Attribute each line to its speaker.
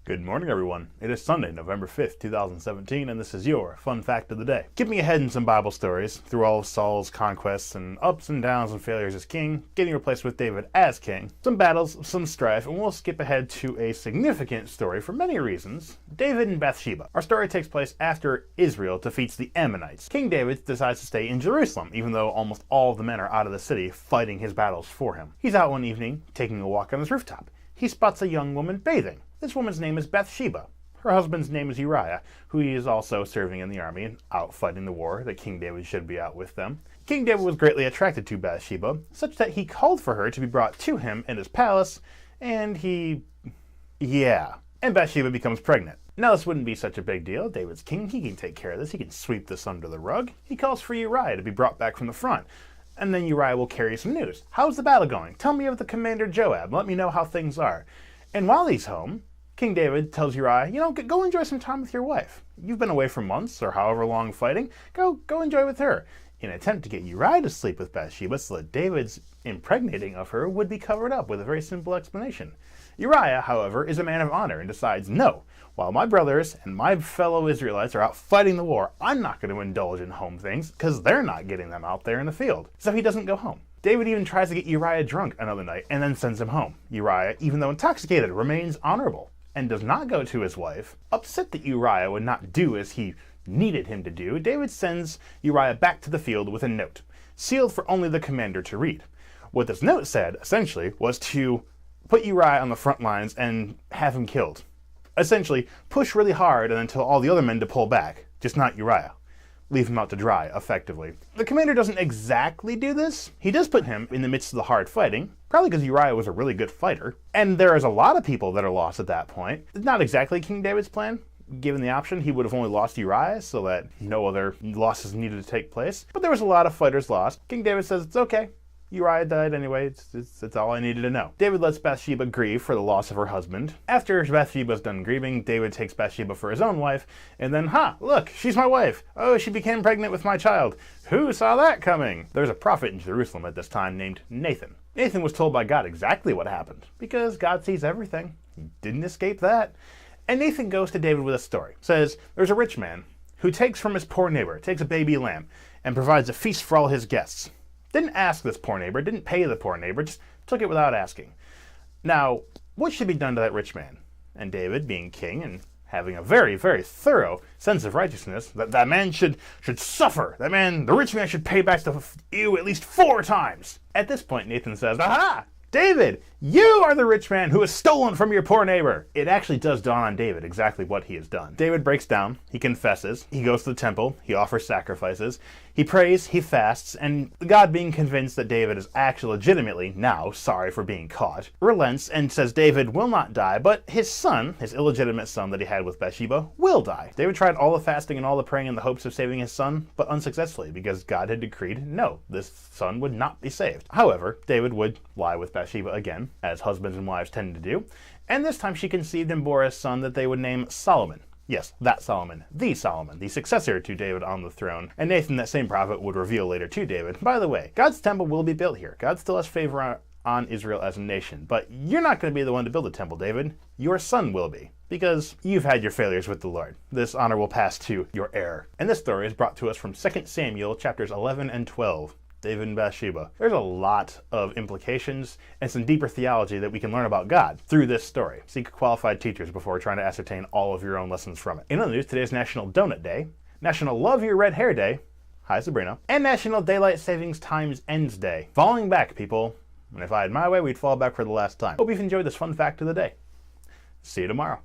Speaker 1: Good morning, everyone. It is Sunday, November 5th, 2017, and this is your Fun Fact of the Day. Skipping ahead in some Bible stories, through all of Saul's conquests and ups and downs and failures as king, getting replaced with David as king, some battles, some strife, and we'll skip ahead to a significant story for many reasons, David and Bathsheba. Our story takes place after Israel defeats the Ammonites. King David decides to stay in Jerusalem, even though almost all of the men are out of the city fighting his battles for him. He's out one evening, taking a walk on his rooftop. He spots a young woman bathing. This woman's name is Bathsheba. Her husband's name is Uriah, who he is also serving in the army and out fighting the war that King David should be out with them. King David was greatly attracted to Bathsheba, such that he called for her to be brought to him in his palace, and and Bathsheba becomes pregnant. Now this wouldn't be such a big deal. David's king, he can take care of this, he can sweep this under the rug. He calls for Uriah to be brought back from the front. And then Uriah will carry some news. How's the battle going? Tell me of the commander Joab. Let me know how things are. And while he's home, King David tells Uriah, go enjoy some time with your wife. You've been away for months or however long fighting. Go enjoy with her. In an attempt to get Uriah to sleep with Bathsheba so that David's impregnating of her would be covered up with a very simple explanation. Uriah, however, is a man of honor and decides, no, while my brothers and my fellow Israelites are out fighting the war, I'm not going to indulge in home things because they're not getting them out there in the field. So he doesn't go home. David even tries to get Uriah drunk another night and then sends him home. Uriah, even though intoxicated, remains honorable and does not go to his wife. Upset that Uriah would not do as he needed him to do, David sends Uriah back to the field with a note, sealed for only the commander to read. What this note said, essentially, was to put Uriah on the front lines and have him killed. Essentially, push really hard and then tell all the other men to pull back, just not Uriah. Leave him out to dry, effectively. The commander doesn't exactly do this. He does put him in the midst of the hard fighting, probably because Uriah was a really good fighter. And there is a lot of people that are lost at that point. It's not exactly King David's plan. Given the option, he would have only lost Uriah so that no other losses needed to take place. But there was a lot of fighters lost. King David says it's okay. Uriah died anyway, it's all I needed to know. David lets Bathsheba grieve for the loss of her husband. After Bathsheba's done grieving, David takes Bathsheba for his own wife, and then, look, she's my wife. Oh, she became pregnant with my child. Who saw that coming? There's a prophet in Jerusalem at this time named Nathan. Nathan was told by God exactly what happened, because God sees everything. He didn't escape that. And Nathan goes to David with a story. Says, there's a rich man who takes from his poor neighbor, takes a baby lamb, and provides a feast for all his guests. Didn't ask this poor neighbor, didn't pay the poor neighbor, just took it without asking. Now, what should be done to that rich man? And David, being king and having a very, very thorough sense of righteousness, that man should suffer. The rich man should pay back you at least 4 times. At this point, Nathan says, aha! David, you are the rich man who has stolen from your poor neighbor. It actually does dawn on David exactly what he has done. David breaks down, he confesses, he goes to the temple, he offers sacrifices, he prays, he fasts, and God, being convinced that David is actually legitimately now sorry for being caught, relents and says David will not die, but his son, his illegitimate son that he had with Bathsheba, will die. David tried all the fasting and all the praying in the hopes of saving his son, but unsuccessfully because God had decreed no, this son would not be saved. However, David would lie with Bathsheba again, as husbands and wives tend to do, and this time she conceived and bore a son that they would name Solomon. Yes, that Solomon, the successor to David on the throne. And Nathan, that same prophet, would reveal later to David, by the way, God's temple will be built here. God still has favor on Israel as a nation, but you're not going to be the one to build the temple, David. Your son will be, because you've had your failures with the Lord. This honor will pass to your heir. And this story is brought to us from 2 Samuel chapters 11 and 12. David and Bathsheba. There's a lot of implications and some deeper theology that we can learn about God through this story. Seek qualified teachers before trying to ascertain all of your own lessons from it. In other news, today is National Donut Day, National Love Your Red Hair Day, hi Sabrina, and National Daylight Savings Times Ends Day. Falling back, people. And if I had my way, we'd fall back for the last time. Hope you've enjoyed this fun fact of the day. See you tomorrow.